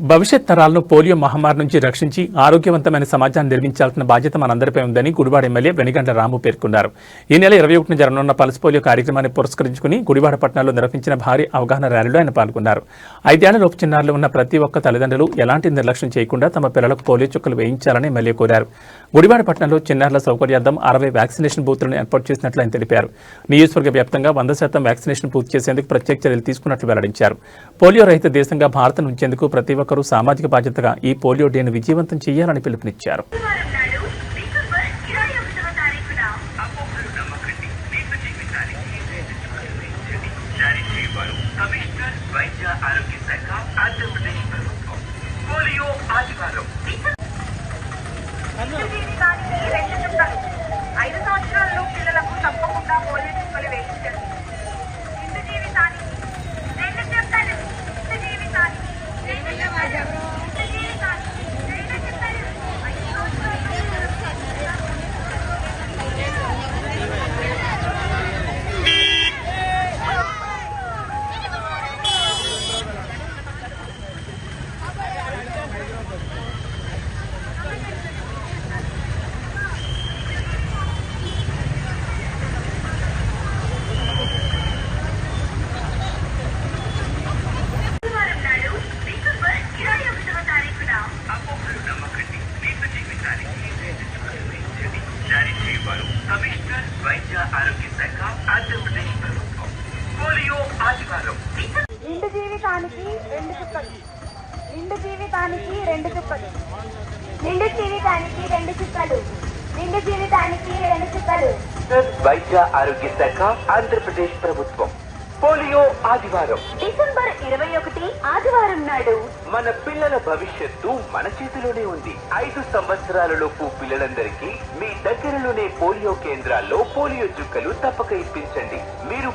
భవిష్యత్ తరాలను పోలియో మహమ్మారి నుంచి రక్షించి ఆరోగ్యవంతమైన సమాజాన్ని నిర్మించాల్సిన బాధ్యత మనందరిపై ఉందని గుడివాడ ఎమ్మెల్యే వెనిగండ్ల రాము పేర్కొన్నారు. ఈ నెల 21న జరగనున్న పల్స్ పోలియో కార్యక్రమాన్ని పురస్కరించుకుని గుడివాడ పట్టణంలో నిర్వహించిన భారీ అవగాహన ర్యాలీలో ఆయన పాల్గొన్నారు. 5 ఏళ్లలోపు చిన్నారులు ఉన్న ప్రతి ఒక్క తల్లిదండ్రులు ఎలాంటి నిర్లక్ష్యం చేయకుండా తమ పిల్లలకు పోలియో చుక్కలు వేయించాలని ఎమ్మెల్యే కోరారు. గుడివాడ పట్టణంలో చిన్నారుల సౌకర్యార్థం 60 వ్యాక్సినేషన్ బూత్లను ఏర్పాటు చేసినట్లు ఆయన తెలిపారు. నియోజకవర్గ వ్యాప్తంగా 100% వ్యాక్సినేషన్ పూర్తి చేసేందుకు ప్రత్యేక చర్యలు తీసుకున్నట్లు వెల్లడించారు. పోలియో రహిత దేశంగా భారత్ ఉంచేందుకు ప్రతి ఒక్కరూ సామాజిక బాధ్యతగా ఈ పోలియో డేను విజయవంతం చేయాలని పిలుపునిచ్చారు. కమిషనర్ వైద్య ఆరోగ్య శాఖ ఆంధ్రప్రదేశ్ ప్రభుత్వం పోలియో ఆదివారం నిండు జీవితానికి 2 చుక్కలు నిండు జీవితానికి 2 చుక్కలు నిండు జీవితానికి 2 చుక్కలు నిండు జీవితానికి 2 చుక్కలు వైద్య ఆరోగ్య శాఖ ఆంధ్రప్రదేశ్ ప్రభుత్వం పోలియో ఆదివారం డిసెంబర్ 21 ఆదివారం నాడు మన పిల్లల భవిష్యత్తు మన చేతిలోనే ఉంది. 5 సంవత్సరాలలోపు పిల్లలందరికీ మీ దగ్గరలోనే పోలియో కేంద్రాల్లో పోలియో చుక్కలు తప్పక ఇప్పించండి. మీరు